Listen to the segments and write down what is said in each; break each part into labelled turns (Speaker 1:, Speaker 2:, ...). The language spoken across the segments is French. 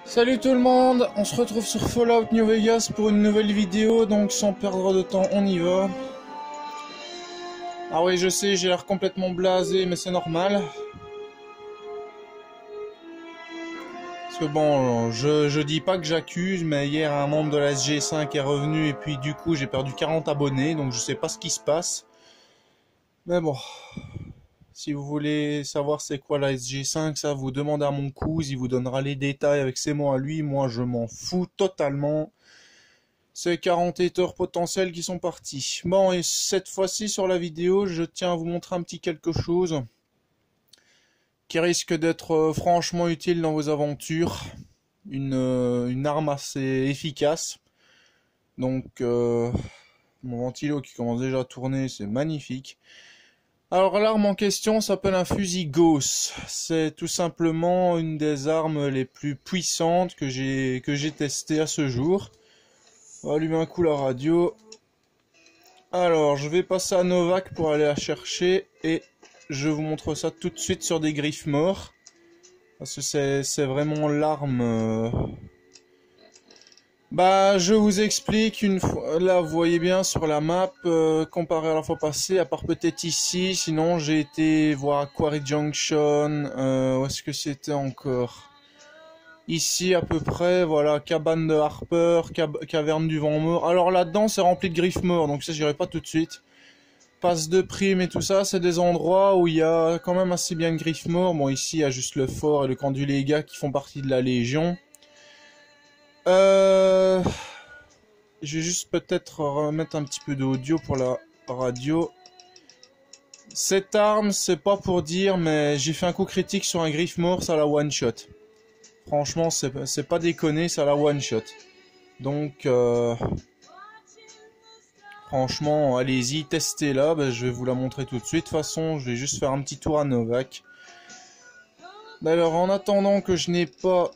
Speaker 1: Salut tout le monde, on se retrouve sur Fallout New Vegas pour une nouvelle vidéo, donc sans perdre de temps, on y va. Ah oui, je sais, j'ai l'air complètement blasé, mais c'est normal. Parce que bon, je dis pas que j'accuse, mais hier un membre de la SG5 est revenu et puis du coup j'ai perdu 40 abonnés, donc je sais pas ce qui se passe. Mais bon, si vous voulez savoir c'est quoi la SG5, ça vous demandez à mon cousin, il vous donnera les détails avec ses mots à lui, moi je m'en fous totalement. C'est 40 haters potentiels qui sont partis. Bon, et cette fois-ci sur la vidéo, je tiens à vous montrer un petit quelque chose qui risque d'être franchement utile dans vos aventures. Une arme assez efficace. Donc, mon ventilo qui commence déjà à tourner, c'est magnifique. Alors l'arme en question s'appelle un fusil Gauss. C'est tout simplement une des armes les plus puissantes que j'ai testées à ce jour. On va allumer un coup la radio. Alors, je vais passer à Novak pour aller la chercher et je vous montre ça tout de suite sur des griffes morts. Parce que c'est vraiment l'arme... Bah, je vous explique une fois. Là, vous voyez bien sur la map, comparé à la fois passée, à part peut-être ici. Sinon, j'ai été voir Quarry Junction. Où est-ce que c'était encore? Ici à peu près, voilà, cabane de Harper, caverne du vent mort. Alors là-dedans c'est rempli de griffes morts, donc ça j'irai pas tout de suite. Passe de prime et tout ça, c'est des endroits où il y a quand même assez bien de griffes morts. Bon ici il y a juste le fort et le camp du Légat qui font partie de la Légion. Je vais juste peut-être remettre un petit peu d'audio pour la radio. Cette arme, c'est pas pour dire, mais j'ai fait un coup critique sur un griffe mort, ça la one shot. Franchement, c'est pas déconné, ça la one shot. Donc, franchement, allez-y, testez-la. Ben, je vais vous la montrer tout de suite. De toute façon, je vais juste faire un petit tour à Novak. D'ailleurs, en attendant que je n'ai pas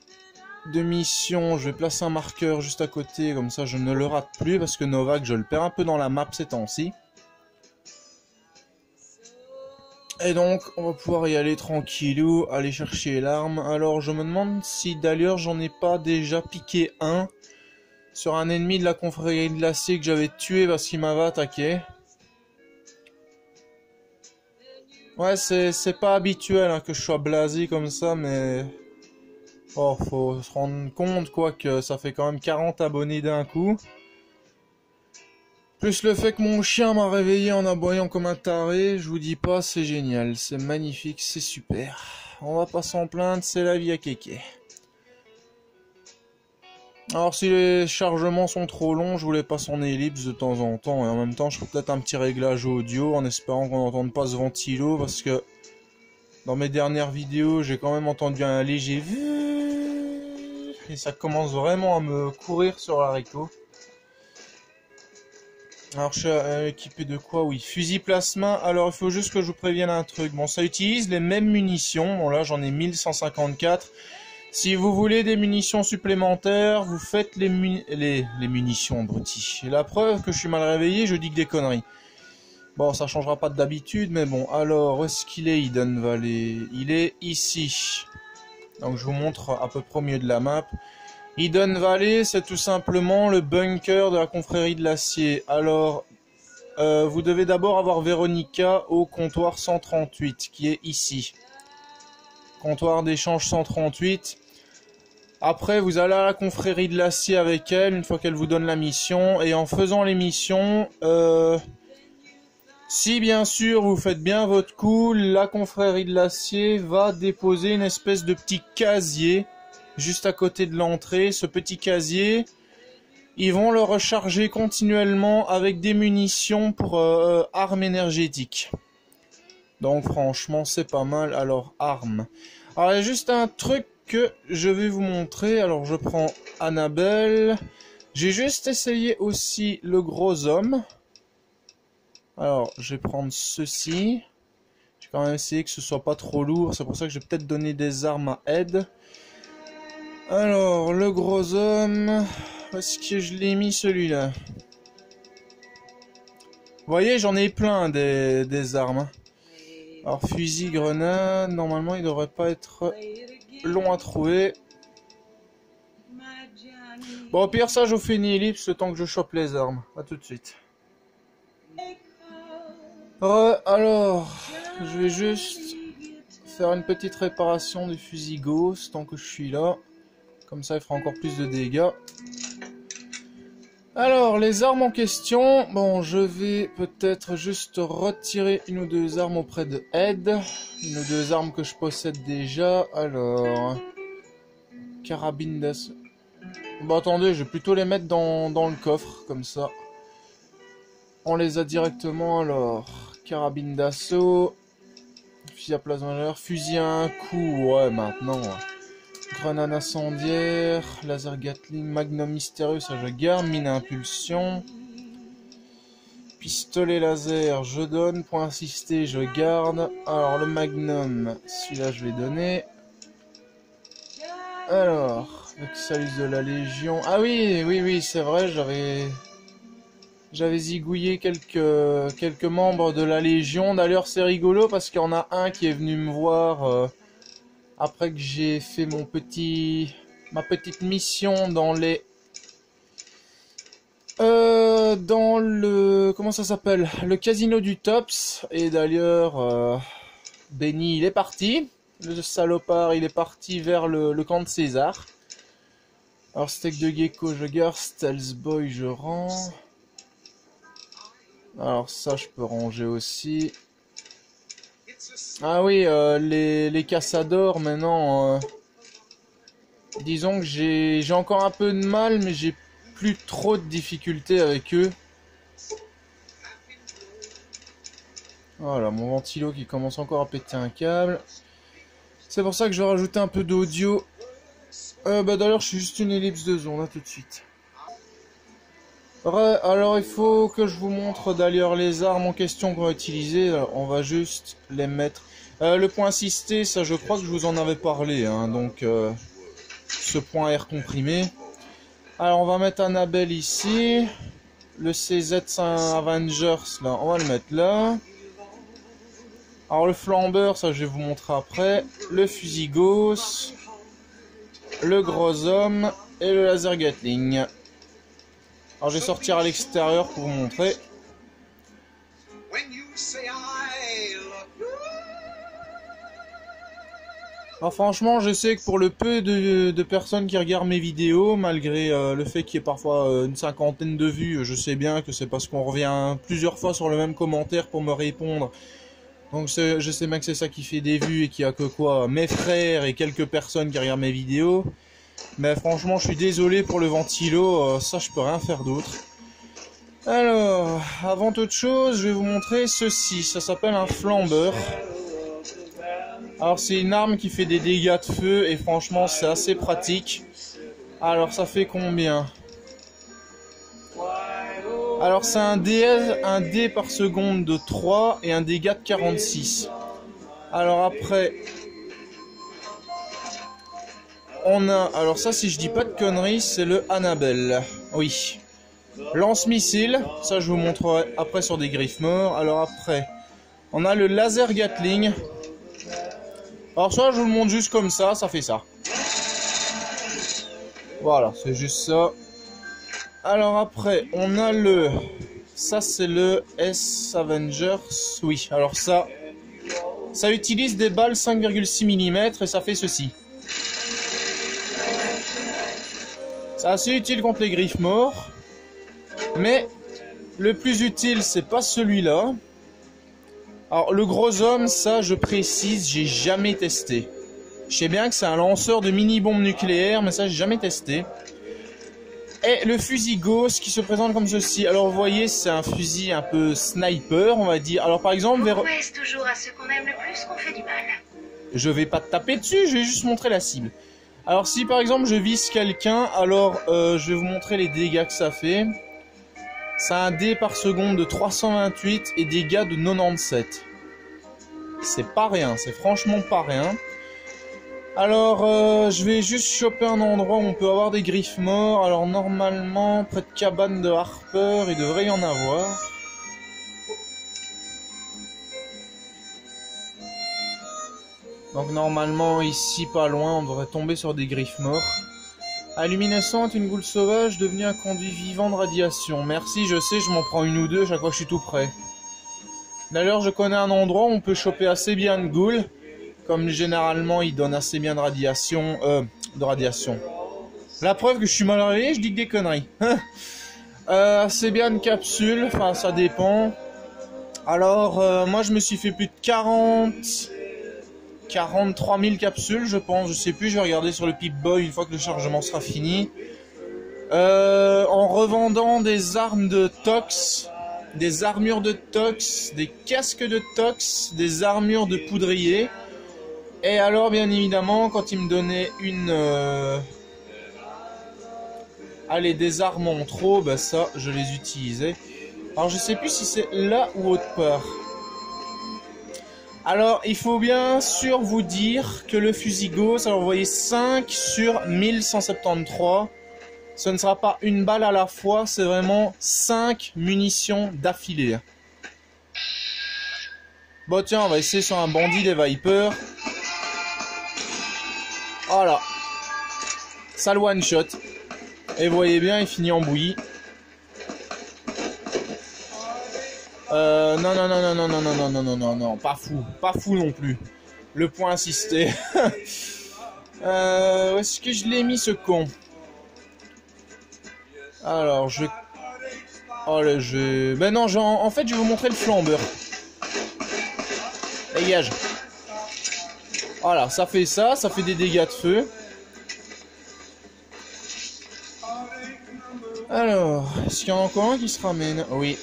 Speaker 1: de mission, je vais placer un marqueur juste à côté. Comme ça, je ne le rate plus. Parce que Novak, je le perds un peu dans la map ces temps-ci. Et donc, on va pouvoir y aller tranquillou, aller chercher l'arme. Alors, je me demande si d'ailleurs j'en ai pas déjà piqué un sur un ennemi de la confrérie de l'acier que j'avais tué parce qu'il m'avait attaqué. Ouais, c'est pas habituel hein, que je sois blasé comme ça, mais... Oh, faut se rendre compte quoi que ça fait quand même 40 abonnés d'un coup. Plus le fait que mon chien m'a réveillé en aboyant comme un taré, je vous dis pas, c'est génial, c'est magnifique, c'est super. On va pas s'en plaindre, c'est la vie à kéké. Alors si les chargements sont trop longs, je vous les passe en ellipse de temps en temps. Et en même temps, je ferai peut-être un petit réglage audio en espérant qu'on n'entende pas ce ventilo. Parce que dans mes dernières vidéos, j'ai quand même entendu un léger... Et ça commence vraiment à me courir sur l'haricot. Alors je suis équipé de quoi? Oui, fusil plasma. Alors il faut juste que je vous prévienne un truc. Bon, ça utilise les mêmes munitions. Bon là j'en ai 1154. Si vous voulez des munitions supplémentaires, vous faites les munitions abrutis. Et la preuve que je suis mal réveillé, je dis que des conneries. Bon, ça changera pas d'habitude, mais bon. Alors, où est-ce qu'il est, Hidden Valley? Il est ici. Donc je vous montre à peu près au milieu de la map. Hidden Valley, c'est tout simplement le bunker de la confrérie de l'acier. Alors, vous devez d'abord avoir Véronica au comptoir 138, qui est ici. Comptoir d'échange 138. Après, vous allez à la confrérie de l'acier avec elle, une fois qu'elle vous donne la mission. Et en faisant les missions, si bien sûr vous faites bien votre coup, la confrérie de l'acier va déposer une espèce de petit casier juste à côté de l'entrée. Ce petit casier, ils vont le recharger continuellement avec des munitions pour armes énergétiques. Donc franchement, c'est pas mal. Alors, armes. Alors, il y a juste un truc que je vais vous montrer. Alors, je prends Annabelle. J'ai juste essayé aussi le gros homme. Alors, je vais prendre ceci. J'ai quand même essayé que ce soit pas trop lourd. C'est pour ça que je vais peut-être donner des armes à Ed. Alors, le gros homme... Où est-ce que je l'ai mis celui-là? Vous voyez, j'en ai plein des armes. Alors, fusil, grenade... Normalement, il devrait pas être long à trouver. Bon, au pire, ça, je vous fais une ellipse le temps que je chope les armes. A tout de suite. Alors, je vais juste faire une petite réparation du fusil Gauss tant que je suis là. Comme ça, il fera encore plus de dégâts. Alors, les armes en question. Bon, je vais peut-être juste retirer une ou deux armes auprès de Ed. Une ou deux armes que je possède déjà. Alors, carabine d'assaut. Bon, attendez, je vais plutôt les mettre dans le coffre, comme ça. On les a directement, alors. Carabine d'assaut. Fusil à plasmageur. Fusil à un coup, ouais, maintenant. Grenade incendiaire. Laser Gatling. Magnum mystérieux, ça je garde. Mine à impulsion. Pistolet laser, je donne. Point assisté, je garde. Alors, le Magnum, celui-là, je vais donner. Alors, Vexalus de la Légion. Ah oui, c'est vrai, j'avais zigouillé quelques membres de la Légion. D'ailleurs, c'est rigolo parce qu'il y en a un qui est venu me voir après que j'ai fait ma petite mission dans comment ça s'appelle? Le casino du Tops. Et d'ailleurs, Benny, il est parti. Le salopard, il est parti vers le camp de César. Alors, steak de gecko, je garde. Stealth Boy, je rends. Alors, ça, je peux ranger aussi. Ah oui, les cassadors, maintenant... disons que j'ai encore un peu de mal, mais j'ai plus trop de difficultés avec eux. Voilà, mon ventilo qui commence encore à péter un câble. C'est pour ça que je vais rajouter un peu d'audio. D'ailleurs, je suis juste une ellipse de zone, là, tout de suite. Alors, il faut que je vous montre d'ailleurs les armes en question qu'on va utiliser. On va juste les mettre. Le point assisté, ça, je crois que je vous en avais parlé, hein, donc ce point air comprimé. Alors, on va mettre Annabelle ici. Le CZ5 Avengers, là, on va le mettre là. Alors le flambeur, ça je vais vous montrer après. Le fusil Gauss. Le gros homme. Et le laser Gatling. Alors je vais sortir à l'extérieur pour vous montrer. Alors franchement, je sais que pour le peu de personnes qui regardent mes vidéos, malgré le fait qu'il y ait parfois une cinquantaine de vues, je sais bien que c'est parce qu'on revient plusieurs fois sur le même commentaire pour me répondre. Donc je sais bien que c'est ça qui fait des vues et qu'il y a que quoi, mes frères et quelques personnes qui regardent mes vidéos. Mais franchement, je suis désolé pour le ventilo, ça je peux rien faire d'autre. Alors, avant toute chose, je vais vous montrer ceci. Ça s'appelle un flambeur. Alors c'est une arme qui fait des dégâts de feu et franchement c'est assez pratique. Alors ça fait combien? Alors c'est un dé par seconde de 3 et un dégât de 46. Alors après, on a, alors ça si je dis pas de conneries, c'est le Annabelle. Oui. Lance-missile, ça je vous montrerai après sur des griffes morts. Alors après, on a le laser Gatling. Alors ça je vous le montre juste comme ça fait ça. Voilà, c'est juste ça. Alors après, on a ça c'est le S Avengers. Oui, alors ça utilise des balles 5,6 mm et ça fait ceci. C'est assez utile contre les griffes morts. Mais le plus utile, c'est pas celui-là. Alors le gros homme, ça je précise, j'ai jamais testé. Je sais bien que c'est un lanceur de mini-bombes nucléaires, mais ça j'ai jamais testé. Et le fusil Gauss qui se présente comme ceci. Alors vous voyez, c'est un fusil un peu sniper, on va dire. Alors par exemple,
Speaker 2: Pourquoi est-ce toujours à ceux qu'on aime le plus qu'on fait du mal?
Speaker 1: Je vais pas te taper dessus, je vais juste montrer la cible. Alors si par exemple je vise quelqu'un, alors je vais vous montrer les dégâts que ça fait. Ça a un dé par seconde de 328 et dégâts de 97. C'est pas rien, c'est franchement pas rien. Alors, je vais juste choper un endroit où on peut avoir des griffes morts. Alors, normalement, près de cabane de Harper, il devrait y en avoir. Donc, normalement, ici, pas loin, on devrait tomber sur des griffes morts. Ah, luminescente, une goule sauvage devenue un conduit vivant de radiation. Merci, je sais, je m'en prends une ou deux chaque fois que je suis tout près. D'ailleurs, je connais un endroit où on peut choper assez bien de goules. Comme généralement, il donne assez bien de radiation. La preuve que je suis mal réveillé, je dis que des conneries. Assez bien de capsules, enfin ça dépend. Alors, moi je me suis fait plus de 43 000 capsules, je pense. Je sais plus, je vais regarder sur le Pip-Boy une fois que le chargement sera fini. En revendant des armes de tox, des armures de tox, des casques de tox, des armures de poudrier. Et alors, bien évidemment, quand il me donnait allez, des armes en trop, bah ça, je les utilisais. Alors, je sais plus si c'est là ou autre part. Alors, il faut bien sûr vous dire que le fusil Gauss, alors vous voyez 5 sur 1173. Ce ne sera pas une balle à la fois, c'est vraiment 5 munitions d'affilée. Bon tiens, on va essayer sur un bandit des Vipers. Voilà. Ça le one shot. Et vous voyez bien, il finit en bouillie. Non, pas fou non plus. Le point assisté. Où est-ce que je l'ai mis ce con? Alors, oh le jeu. Ben non, en fait, je vais vous montrer le flambeur. Dégage. Voilà, ça fait des dégâts de feu. Alors, est-ce qu'il y en a encore un qui se ramène? Oui.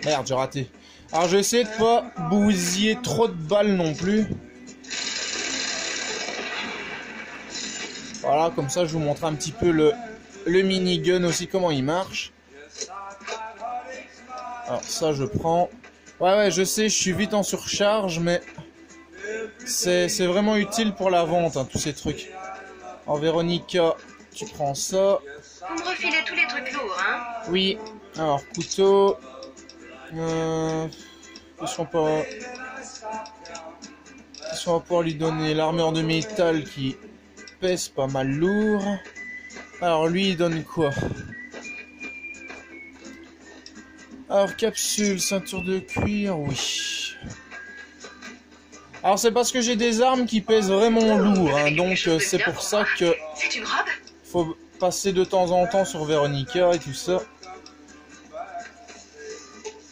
Speaker 1: Merde, j'ai raté. Alors, je vais essayer de pas bousiller trop de balles non plus. Voilà, comme ça, je vous montre un petit peu le minigun aussi, comment il marche. Alors, ça, je prends. Ouais, je sais, je suis vite en surcharge, mais c'est vraiment utile pour la vente, hein, tous ces trucs. Alors, Véronica, tu prends ça.
Speaker 2: Vous me refilez tous les trucs lourds, hein?
Speaker 1: Oui. Alors, couteau. Qu'est-ce qu'on va pouvoir lui donner? L'armure de métal qui pèse pas mal lourd. Alors, lui, il donne quoi? Alors, capsule, ceinture de cuir, oui. Alors, c'est parce que j'ai des armes qui pèsent vraiment lourd, hein, donc c'est pour ça que...
Speaker 2: C'est une robe?
Speaker 1: Faut passer de temps en temps sur Véronica et tout ça.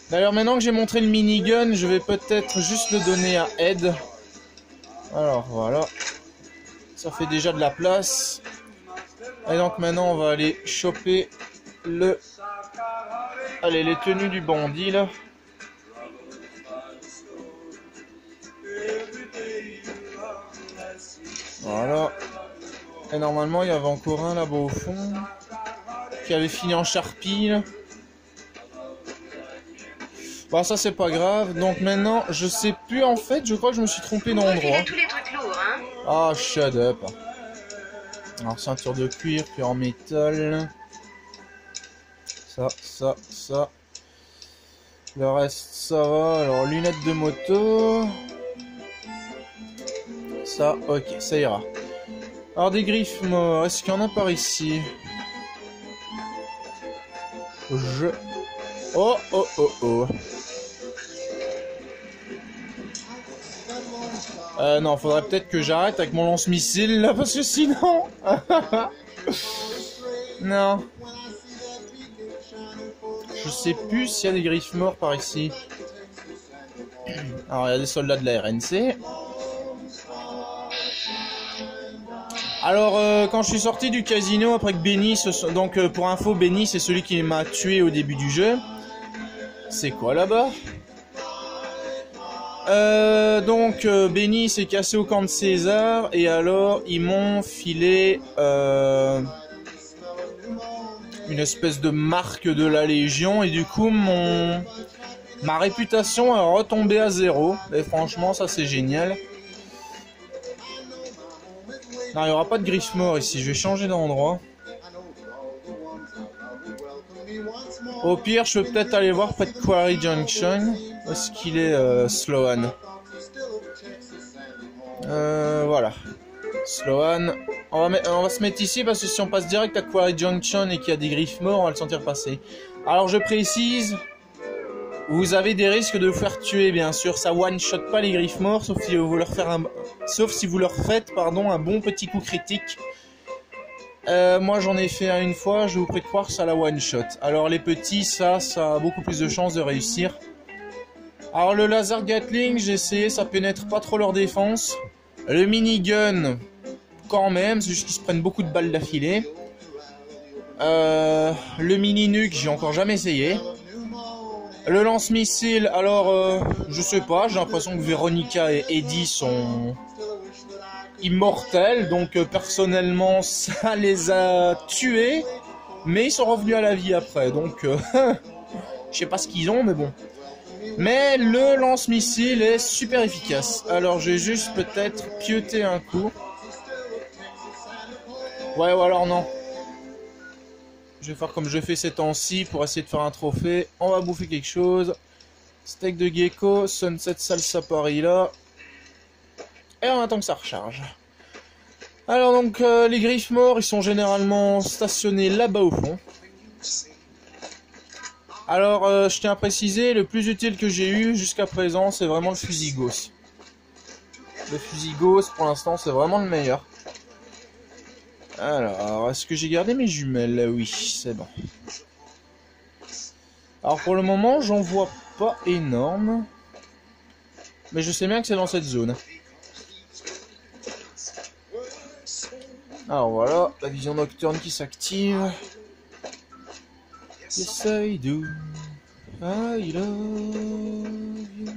Speaker 1: D'ailleurs, maintenant que j'ai montré le minigun, je vais peut-être juste le donner à Ed. Alors, voilà. Ça fait déjà de la place. Et donc, maintenant, on va aller choper allez, les tenues du bandit, là. Voilà. Et normalement, il y avait encore un là-bas au fond. Qui avait fini en charpie, là. Bon, ça, c'est pas grave. Donc, maintenant, je sais plus, en fait. Je crois que je me suis trompé d'endroit.
Speaker 2: Tous les trucs lourds, hein?
Speaker 1: Ah, shut up. Alors, ceinture de cuir, puis en métal. Ça. Le reste, ça va. Alors, lunettes de moto. Ça, ok, ça ira. Alors, des griffes morts. Est-ce qu'il y en a par ici? Oh. Non, faudrait peut-être que j'arrête avec mon lance-missile, là, parce que sinon... Non. Je sais plus s'il y a des griffes morts par ici. Alors, il y a des soldats de la RNC. Alors, quand je suis sorti du casino, après que Benny... Donc, pour info, Benny, c'est celui qui m'a tué au début du jeu. C'est quoi, là-bas? Donc, Benny s'est cassé au camp de César. Et alors, ils m'ont filé... une espèce de marque de la Légion. Et du coup, ma réputation est retombée à 0. Et franchement, ça, c'est génial. Non, il n'y aura pas de griffes morts ici. Je vais changer d'endroit. Au pire, je peux peut-être aller voir près de Quarry Junction. Où est-ce qu'il est, Sloan? Voilà. Sloan. On va se mettre ici parce que si on passe direct à Quarry Junction et qu'il y a des griffes morts, on va le sentir passer. Alors je précise, vous avez des risques de vous faire tuer bien sûr. Ça one-shot pas les griffes morts, sauf si vous leur faites un bon petit coup critique. Moi j'en ai fait un une fois, je vous prie de croire que ça la one-shot. Alors les petits, ça a beaucoup plus de chances de réussir. Alors le laser Gatling, j'ai essayé, ça pénètre pas trop leur défense. Le minigun, quand même, c'est juste qu'ils se prennent beaucoup de balles d'affilée. Le mini-nuke, j'ai encore jamais essayé. Le lance-missile, alors, je sais pas, j'ai l'impression que Veronica et Eddie sont immortels, donc personnellement, ça les a tués, mais ils sont revenus à la vie après, donc, je sais pas ce qu'ils ont, mais bon. Mais le lance-missile est super efficace. Alors j'ai juste peut-être pioté un coup. Ouais, ou alors non. Je vais faire comme je fais ces temps-ci pour essayer de faire un trophée. On va bouffer quelque chose. Steak de gecko, sunset salsa Paris là. Et on attend que ça recharge. Alors donc les griffes morts, ils sont généralement stationnés là-bas au fond. Alors, je tiens à préciser, le plus utile que j'ai eu jusqu'à présent, c'est vraiment le fusil Gauss. Le fusil Gauss, pour l'instant, c'est vraiment le meilleur. Alors, est-ce que j'ai gardé mes jumelles? Oui, c'est bon. Alors, pour le moment, j'en vois pas énorme. Mais je sais bien que c'est dans cette zone. Alors voilà, la vision nocturne qui s'active. Yes I do, I love you.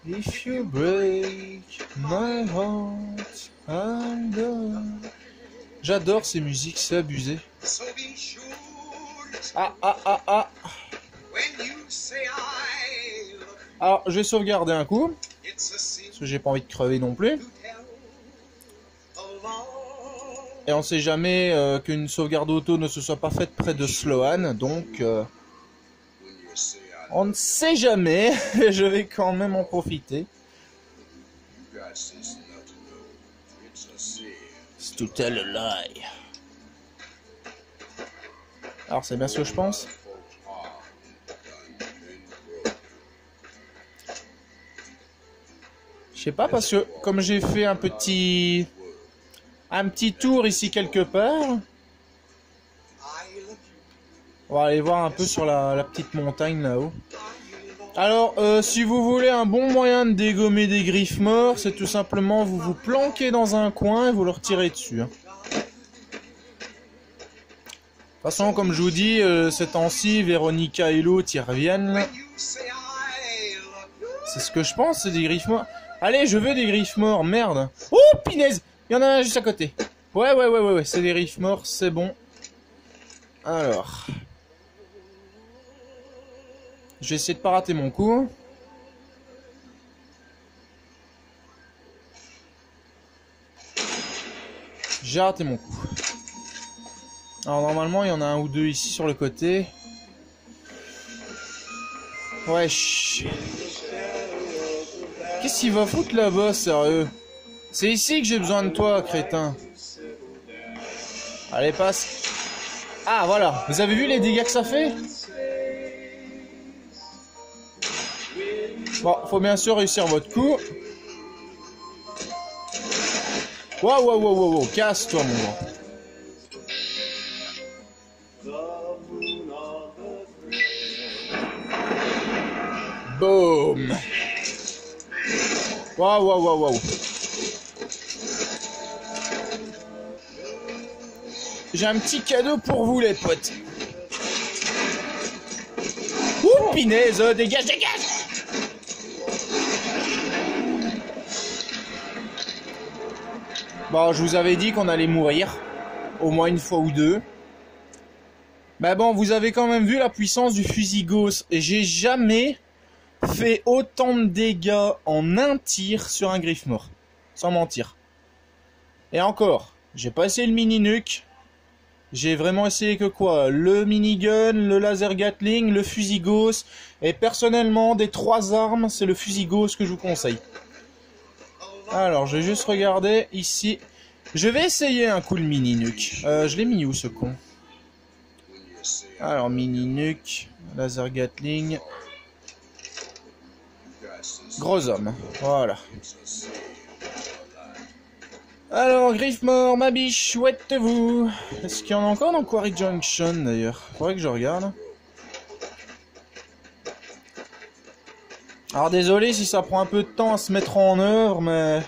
Speaker 1: If you break my heart, I'm done. J'adore ces musiques, c'est abusé. Ah. Alors, je vais sauvegarder un coup. Parce que j'ai pas envie de crever non plus. Et on sait jamais qu'une sauvegarde auto ne se soit pas faite près de Sloan, donc on ne sait jamais, je vais quand même en profiter. C'est to tell a lie. Alors c'est bien ce que je pense. Je sais pas parce que comme j'ai fait un petit tour ici quelque part. On va aller voir un peu sur la petite montagne là-haut. Alors, si vous voulez un bon moyen de dégommer des griffes morts, c'est tout simplement vous vous planquez dans un coin et vous leur tirez dessus. De toute façon, comme je vous dis, ces temps-ci, Veronica et l'autre y reviennent. C'est ce que je pense, c'est des griffes morts. Allez, je veux des griffes morts, merde. Oh, pinaise! Il y en a un juste à côté. Ouais, c'est des griffes morts, c'est bon. Alors. Je vais essayer de pas rater mon coup. J'ai raté mon coup. Alors normalement, il y en a un ou deux ici sur le côté. Wesh. Qu'est-ce qu'il va foutre là-bas, sérieux? C'est ici que j'ai besoin de toi, crétin. Allez, passe. Ah, voilà. Vous avez vu les dégâts que ça fait? Bon, faut bien sûr réussir votre coup. Wow. Casse-toi, mon gars. Boom. Wow. J'ai un petit cadeau pour vous, les potes. Ouh, pinaise, dégage. Bon, je vous avais dit qu'on allait mourir. Au moins une fois ou deux. Mais bon, vous avez quand même vu la puissance du fusil Gauss. Et j'ai jamais fait autant de dégâts en un tir sur un griffe mort. Sans mentir. Et encore, j'ai pas essayé le mini-nuke. J'ai vraiment essayé que quoi? Le minigun, le laser Gatling, le fusil Gauss. Et personnellement, des trois armes, c'est le fusil Gauss que je vous conseille. Alors, je vais juste regarder ici. Je vais essayer un coup le mini-nuke. Je l'ai mis où ce con? Alors, mini-nuke, laser gatling. Gros homme, voilà. Alors, Griffmore, ma biche, où êtes-vous? Est-ce qu'il y en a encore dans Quarry Junction d'ailleurs? Faudrait que je regarde. Alors désolé si ça prend un peu de temps à se mettre en œuvre, mais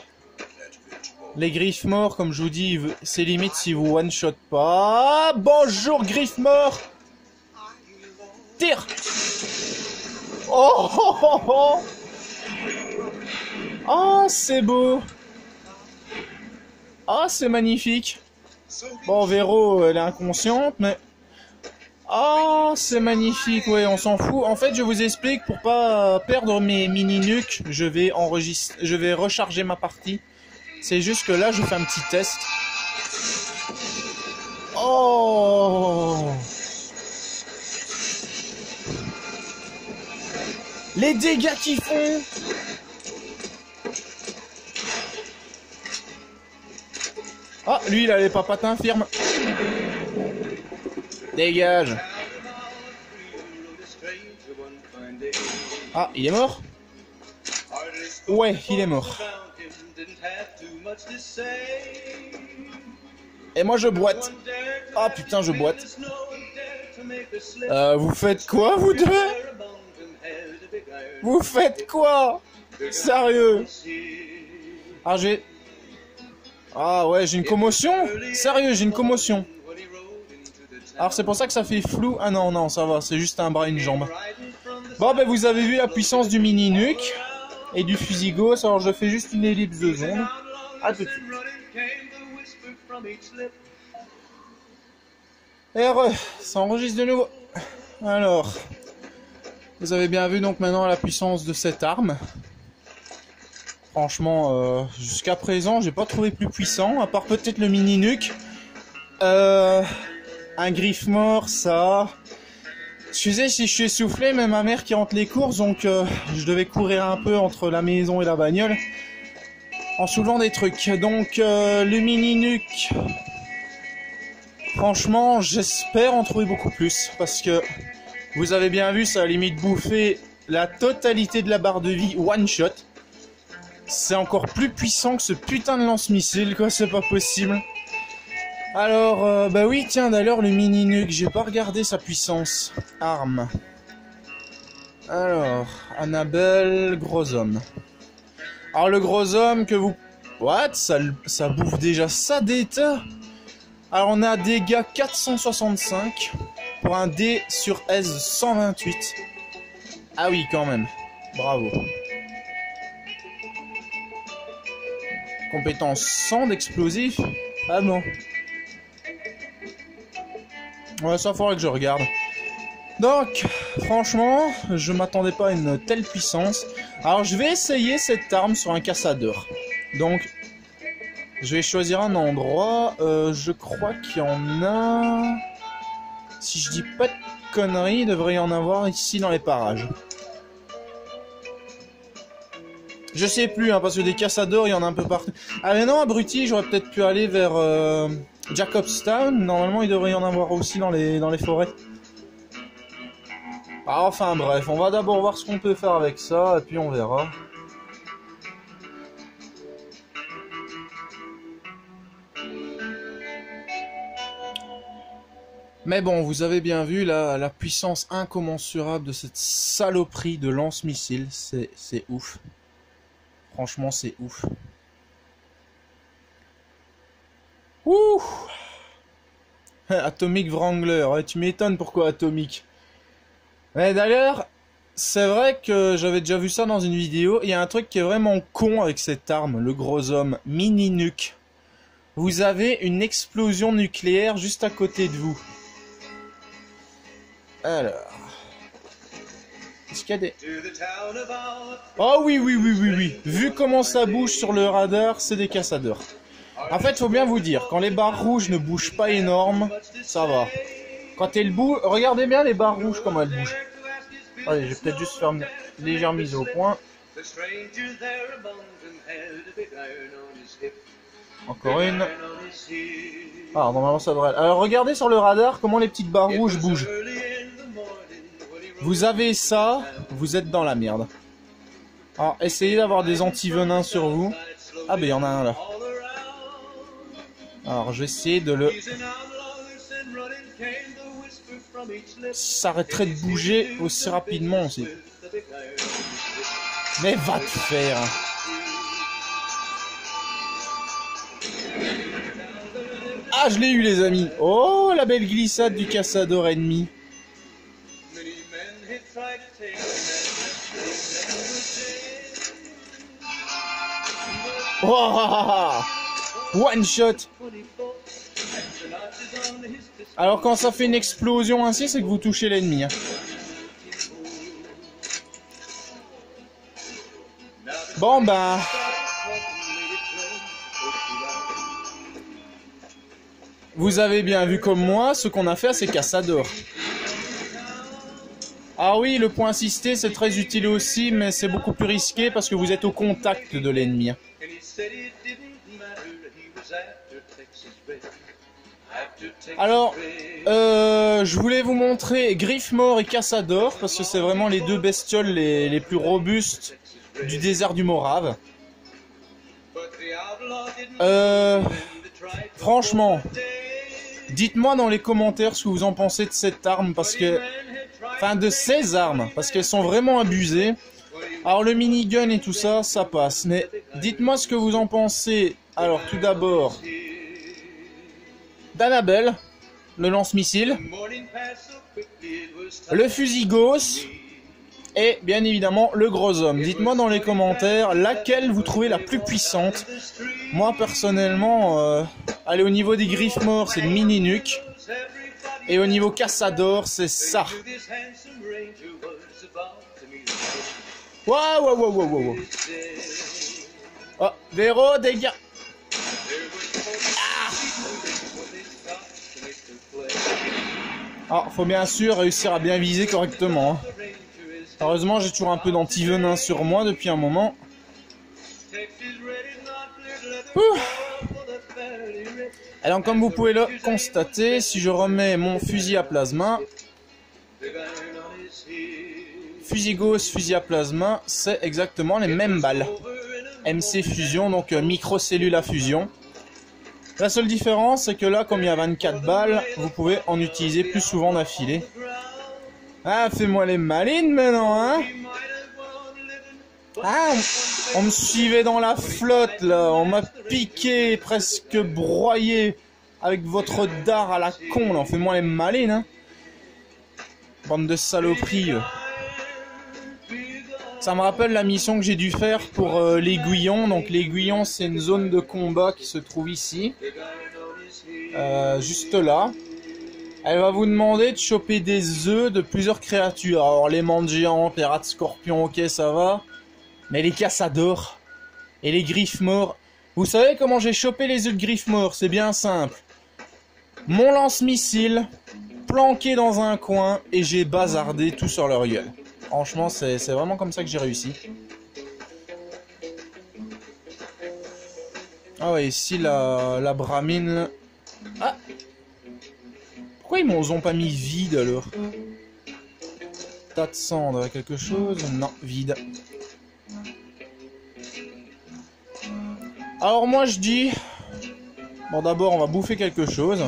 Speaker 1: les Griffmore, comme je vous dis, c'est limite si vous one-shot pas. Bonjour Griffmore. Tire. Oh oh oh oh. Oh c'est beau. Oh c'est magnifique. Bon Véro, elle est inconsciente, mais... Oh, c'est magnifique, ouais, on s'en fout. En fait, je vous explique, pour pas perdre mes mini-nuques, je vais recharger ma partie. C'est juste que là, je fais un petit test. Oh! Les dégâts qu'ils font! Ah, lui, il a les papatins firmes. Dégage. Ah, il est mort? Ouais, il est mort. Et moi je boite. Ah putain, je boite. Vous faites quoi, vous deux? Vous faites quoi? Sérieux? Ah, Ah ouais, j'ai une commotion? Sérieux, j'ai une commotion. Alors c'est pour ça que ça fait flou. Ah non, non, ça va, c'est juste un bras et une jambe. Bon, ben vous avez vu la puissance du mini-nuke et du fusil Gauss. Alors je fais juste une ellipse de zone. A tout de suite. Et ça enregistre de nouveau. Alors, vous avez bien vu donc maintenant la puissance de cette arme. Franchement, jusqu'à présent, j'ai pas trouvé plus puissant, à part peut-être le mini-nuke. Un Griffmore, ça... Excusez si je suis essoufflé, mais ma mère qui rentre les courses, donc je devais courir un peu entre la maison et la bagnole en soulevant des trucs. Donc le mini-nuke, franchement, j'espère en trouver beaucoup plus, parce que vous avez bien vu, ça a limite bouffé la totalité de la barre de vie one shot. C'est encore plus puissant que ce putain de lance-missile, quoi, c'est pas possible. Alors, bah oui, tiens, d'ailleurs, le mini-nuke, j'ai pas regardé sa puissance. Arme. Alors, Annabelle, gros homme. Alors, le gros homme que vous... What? Ça bouffe déjà ça d'état? Alors, on a dégâts 465 pour un D sur S 128. Ah oui, quand même. Bravo. Compétence 100 d'explosif. Ah bon. Ouais, ça faudrait que je regarde. Donc, franchement, je m'attendais pas à une telle puissance. Alors, je vais essayer cette arme sur un cassadeur. Donc, je vais choisir un endroit. Je crois qu'il y en a... Si je dis pas de conneries, il devrait y en avoir ici dans les parages. Je sais plus, hein, parce que des cassadeurs, il y en a un peu partout. Ah mais non, abruti, j'aurais peut-être pu aller vers Jacobstown. Normalement, il devrait y en avoir aussi dans les forêts. Ah, enfin bref, on va d'abord voir ce qu'on peut faire avec ça, et puis on verra. Mais bon, vous avez bien vu la puissance incommensurable de cette saloperie de lance-missile. C'est ouf. Franchement, c'est ouf. Ouh. Atomic Wrangler. Ouais, tu m'étonnes pourquoi Atomic. Mais d'ailleurs, c'est vrai que j'avais déjà vu ça dans une vidéo. Il y a un truc qui est vraiment con avec cette arme, le gros homme. Mini-nuke. Vous avez une explosion nucléaire juste à côté de vous. Alors... Est-ce qu'il y a des... Oh oui, oui, oui, oui, oui. Vu comment ça bouge sur le radar, c'est des cassadeurs. En fait, faut bien vous dire, quand les barres rouges ne bougent pas énorme, ça va. Quand elles bougent... Regardez bien les barres rouges, comment elles bougent. Allez, je vais peut-être juste faire une légère mise au point. Encore une. Ah, normalement ça devrait... Alors regardez sur le radar comment les petites barres rouges bougent. Vous avez ça, vous êtes dans la merde. Alors essayez d'avoir des anti-venins sur vous. Ah ben il y en a un là. Alors je vais essayer de le... Ça arrêterait de bouger aussi rapidement aussi. Mais va te faire. Ah, je l'ai eu les amis. Oh, la belle glissade du Cazador ennemi. Oh, one shot. Alors quand ça fait une explosion ainsi, c'est que vous touchez l'ennemi. Hein. Bon bah... Vous avez bien vu comme moi ce qu'on a fait à ces Cazador. Ah oui, le point assisté c'est très utile aussi, mais c'est beaucoup plus risqué parce que vous êtes au contact de l'ennemi. Alors, je voulais vous montrer Griffmore et Cazador parce que c'est vraiment les deux bestioles les plus robustes du désert du Morave. Franchement, dites-moi dans les commentaires ce que vous en pensez de cette arme parce que... Enfin, de ces armes, parce qu'elles sont vraiment abusées. Alors le minigun et tout ça, ça passe. Mais dites-moi ce que vous en pensez. Alors tout d'abord... d'Annabelle, le lance-missile, le fusil Gauss et bien évidemment le gros homme. Dites-moi dans les commentaires laquelle vous trouvez la plus puissante. Moi personnellement, allez, au niveau des Griffmore c'est le mini nuke et au niveau Cazador c'est ça. Waouh waouh waouh waouh waouh. Oh, Véro, dégâts. Alors, faut bien sûr réussir à bien viser correctement. Hein. Heureusement, j'ai toujours un peu d'anti-venin sur moi depuis un moment. Ouh. Alors, comme vous pouvez le constater, si je remets mon fusil à plasma, fusil Gauss, fusil à plasma, c'est exactement les mêmes balles. MC fusion, donc microcellule à fusion. La seule différence, c'est que là, comme il y a 24 balles, vous pouvez en utiliser plus souvent d'affilée. Ah, fais-moi les malines maintenant, hein. Ah, on me suivait dans la flotte, là. On m'a piqué, presque broyé, avec votre dard à la con, là. Fais-moi les malines, hein. Bande de saloperies. Ça me rappelle la mission que j'ai dû faire pour l'Aiguillon. Donc l'Aiguillon, c'est une zone de combat qui se trouve ici. Juste là. Elle va vous demander de choper des œufs de plusieurs créatures. Alors les mantes géantes, les rats de scorpion, ok ça va. Mais les Cazador et les Griffmore. Vous savez comment j'ai chopé les œufs de Griffmore? C'est bien simple. Mon lance-missile, planqué dans un coin, et j'ai bazardé tout sur leur gueule. Franchement, c'est vraiment comme ça que j'ai réussi. Ah ouais, ici la bramine. Ah! Pourquoi ils m'ont pas mis vide alors? Tas de cendres, quelque chose? Non, vide. Alors moi je dis... Bon d'abord on va bouffer quelque chose.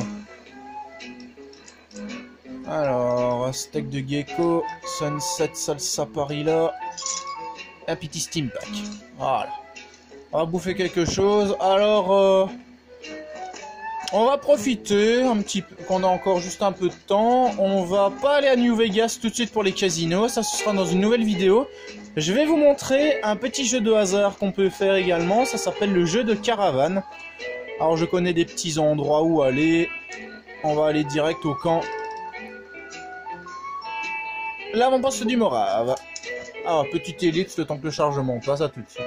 Speaker 1: Alors, steak de gecko, sunset salsa parilla, un petit steam pack. Voilà. On va bouffer quelque chose. Alors, on va profiter un petit peu, qu'on a encore juste un peu de temps. On va pas aller à New Vegas tout de suite pour les casinos. Ça, ce sera dans une nouvelle vidéo. Je vais vous montrer un petit jeu de hasard qu'on peut faire également. Ça s'appelle le jeu de caravane. Alors, je connais des petits endroits où aller. On va aller direct au camp. L'avant-poste du Morave. Ah, petite ellipse, le temps que le chargement passe, à tout de suite.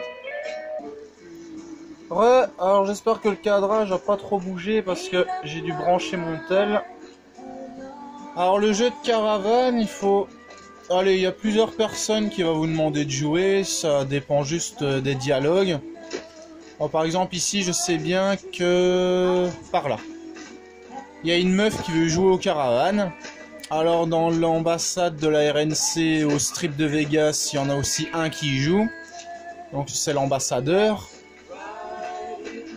Speaker 1: Alors j'espère que le cadrage n'a pas trop bougé parce que j'ai dû brancher mon tel. Alors le jeu de caravane, il faut allez, il y a plusieurs personnes qui vont vous demander de jouer, ça dépend juste des dialogues. Alors, par exemple, ici, je sais bien que... par là. Il y a une meuf qui veut jouer aux caravanes. Alors, dans l'ambassade de la RNC au strip de Vegas, il y en a aussi un qui joue. Donc, c'est l'ambassadeur.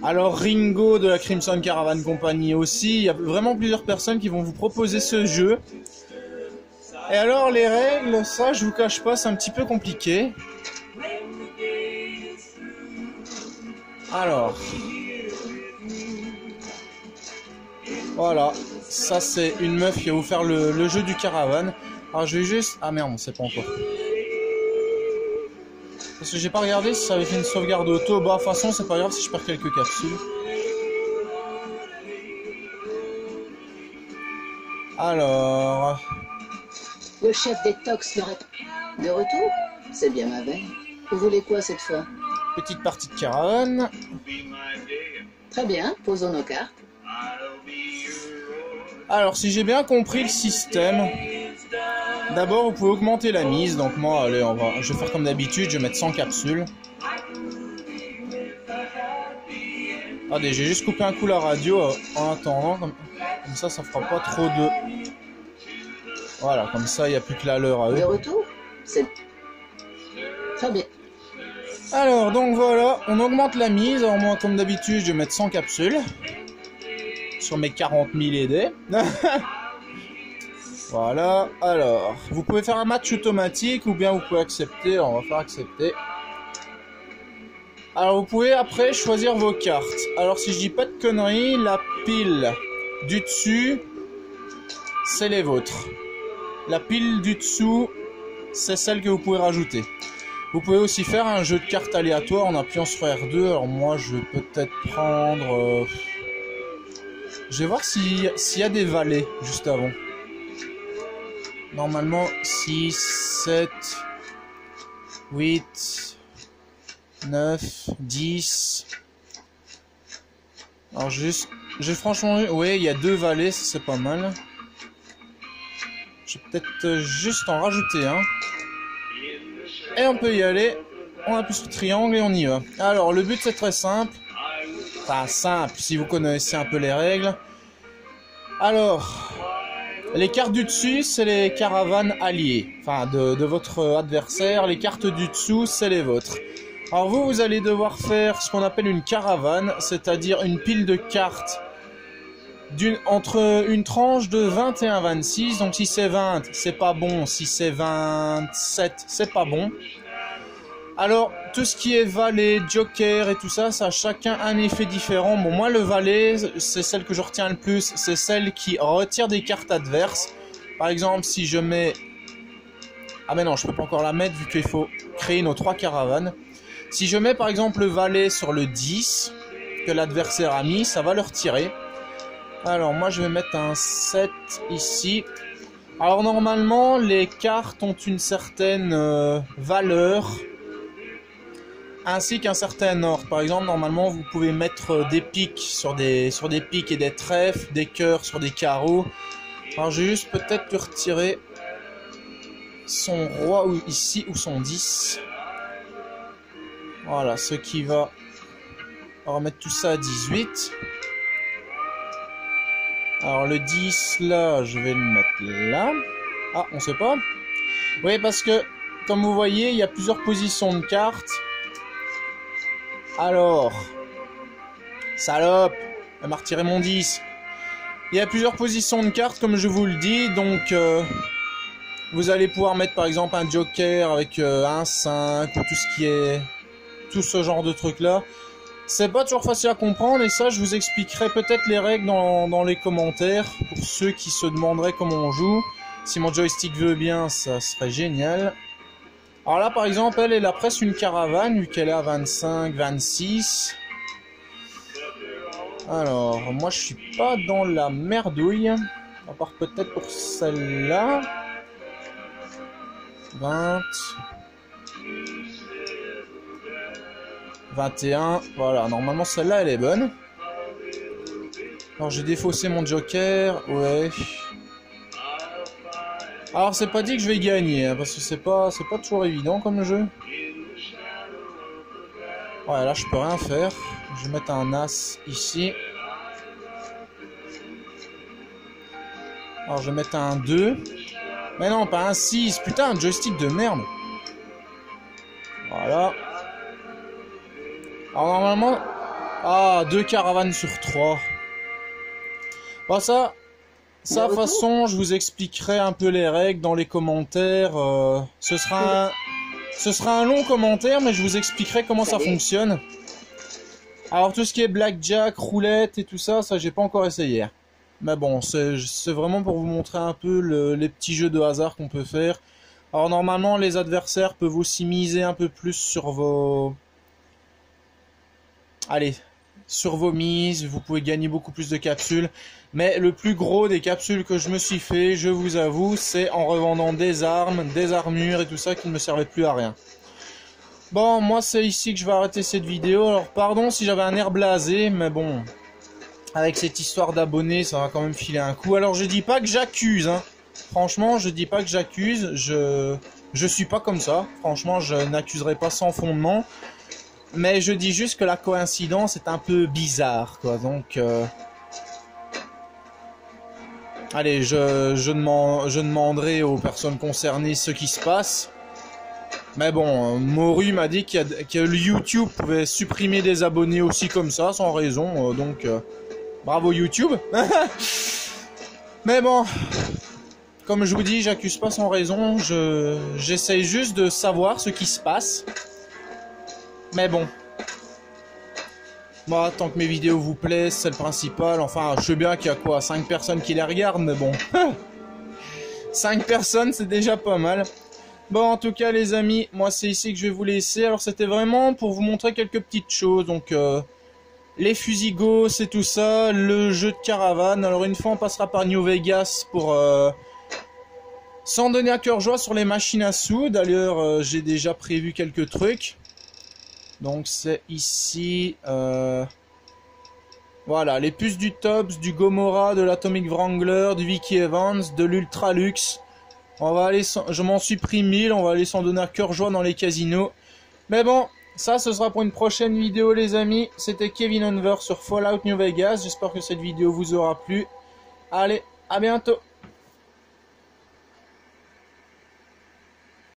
Speaker 1: Alors, Ringo de la Crimson Caravan Company aussi. Il y a vraiment plusieurs personnes qui vont vous proposer ce jeu. Et alors, les règles, ça, je vous cache pas, c'est un petit peu compliqué. Alors, voilà, ça c'est une meuf qui va vous faire le jeu du caravane. Alors je vais juste... ah merde, on sait pas encore. Parce que j'ai pas regardé si ça avait fait une sauvegarde auto. Bah de toute façon c'est pas grave si je perds quelques capsules. Alors...
Speaker 3: Le chef des Tox n'aurait pas... De retour? C'est bien ma veille. Vous voulez quoi cette fois?
Speaker 1: Petite partie de caravane.
Speaker 3: Très bien, posons nos cartes.
Speaker 1: Alors, si j'ai bien compris le système, d'abord vous pouvez augmenter la mise. Donc moi, allez, je vais faire comme d'habitude, je vais mettre 100 capsules. Attendez, j'ai juste coupé un coup la radio en attendant, comme ça, ça fera pas trop de... Voilà, comme ça, il n'y a plus que la leur à eux.
Speaker 3: De retour? C'est... Très bien.
Speaker 1: Alors, donc voilà, on augmente la mise. Alors moi, comme d'habitude, je vais mettre 100 capsules. Sur mes 40 000 aidés. Voilà, alors, vous pouvez faire un match automatique ou bien vous pouvez accepter. Alors, on va faire accepter. Alors, vous pouvez après choisir vos cartes. Alors, si je dis pas de conneries, la pile du dessus, c'est les vôtres. La pile du dessous, c'est celle que vous pouvez rajouter. Vous pouvez aussi faire un jeu de cartes aléatoire en appuyant sur R2. Alors moi, je vais peut-être prendre... Je vais voir s'il y a des valets juste avant. Normalement, 6, 7, 8, 9, 10... Alors juste... J'ai franchement... Oui, il y a 2 valets, c'est pas mal. Je vais peut-être juste en rajouter un. Et on peut y aller. On appuie sur triangle et on y va. Alors, le but c'est très simple. Enfin, simple si vous connaissez un peu les règles. Alors, les cartes du dessus, c'est les caravanes alliées. Enfin, de votre adversaire. Les cartes du dessous, c'est les vôtres. Alors vous allez devoir faire ce qu'on appelle une caravane, c'est-à-dire une pile de cartes entre une tranche de 21 26. Donc si c'est 20, c'est pas bon. Si c'est 27, c'est pas bon. Alors, tout ce qui est valet, joker et tout ça, ça a chacun un effet différent. Bon, moi, le valet, c'est celle que je retiens le plus. C'est celle qui retire des cartes adverses. Par exemple, si je mets... Ah mais non, je peux pas encore la mettre vu qu'il faut créer nos 3 caravanes. Si je mets par exemple le valet sur le 10 que l'adversaire a mis, ça va le retirer. Alors, moi, je vais mettre un 7 ici. Alors, normalement, les cartes ont une certaine valeur, ainsi qu'un certain ordre. Par exemple, normalement, vous pouvez mettre des piques sur des piques et des trèfles, des cœurs sur des carreaux. Alors, je vais juste peut-être lui retirer son roi ici ou son 10. Voilà, ce qui va... On va remettre tout ça à 18. Alors, le 10, là, je vais le mettre là. Ah, on sait pas. Oui, parce que, comme vous voyez, il y a plusieurs positions de cartes. Alors, salope, elle m'a retiré mon 10. Il y a plusieurs positions de cartes, comme je vous le dis, donc vous allez pouvoir mettre par exemple un joker avec un 5 ou tout ce genre de trucs là. C'est pas toujours facile à comprendre et ça je vous expliquerai peut-être les règles dans les commentaires pour ceux qui se demanderaient comment on joue. Si mon joystick veut bien, ça serait génial. Alors là, par exemple, elle a presque une caravane, vu qu'elle est à 25, 26. Alors, moi, je suis pas dans la merdouille. À part peut-être pour celle-là. 20. 21. Voilà, normalement, celle-là, elle est bonne. Alors, j'ai défaussé mon joker. Ouais. Alors c'est pas dit que je vais gagner, hein, parce que c'est pas toujours évident comme jeu. Ouais, là je peux rien faire. Je vais mettre un as ici. Alors je vais mettre un 2. Mais non, pas un 6. Putain, un joystick de merde. Voilà. Alors normalement... Ah, 2 caravanes sur 3. Bon ça... Ça, de toute façon, je vous expliquerai un peu les règles dans les commentaires. Ce sera un long commentaire, mais je vous expliquerai comment ça fonctionne. Alors, tout ce qui est blackjack, roulette et tout ça, j'ai pas encore essayé. Mais bon, c'est vraiment pour vous montrer un peu les petits jeux de hasard qu'on peut faire. Alors, normalement, les adversaires peuvent aussi miser un peu plus sur vos... Allez, sur vos mises, vous pouvez gagner beaucoup plus de capsules. Mais le plus gros des capsules que je me suis fait, je vous avoue, c'est en revendant des armes, des armures et tout ça qui ne me servaient plus à rien. Bon, moi c'est ici que je vais arrêter cette vidéo. Alors pardon si j'avais un air blasé, mais bon, avec cette histoire d'abonnés, ça va quand même filer un coup. Alors je dis pas que j'accuse, hein. Franchement, je dis pas que j'accuse, je suis pas comme ça. Franchement, je n'accuserai pas sans fondement. Mais je dis juste que la coïncidence est un peu bizarre, quoi. Donc... Allez, je demanderai aux personnes concernées ce qui se passe. Mais bon, Moru m'a dit que le YouTube pouvait supprimer des abonnés aussi comme ça, sans raison. Donc, bravo YouTube. Mais bon, comme je vous dis, j'accuse pas sans raison. J'essaye juste de savoir ce qui se passe. Mais bon. Moi, tant que mes vidéos vous plaisent, c'est le principal. Enfin, je sais bien qu'il y a quoi, 5 personnes qui les regardent, mais bon. 5 personnes, c'est déjà pas mal. Bon, en tout cas, les amis, moi, c'est ici que je vais vous laisser. Alors, c'était vraiment pour vous montrer quelques petites choses. Donc, les fusils Gauss et tout ça, le jeu de caravane. Alors, une fois, on passera par New Vegas pour s'en donner à cœur joie sur les machines à sous. D'ailleurs, j'ai déjà prévu quelques trucs. Donc c'est ici, voilà, les puces du Tops, du Gomorrah, de l'Atomic Wrangler, du Vicky Evans, de l'Ultralux. On va aller, je m'en suis pris 1000, on va aller s'en donner à cœur joie dans les casinos. Mais bon, ça ce sera pour une prochaine vidéo les amis. C'était Kevin Unver sur Fallout New Vegas. J'espère que cette vidéo vous aura plu. Allez, à bientôt.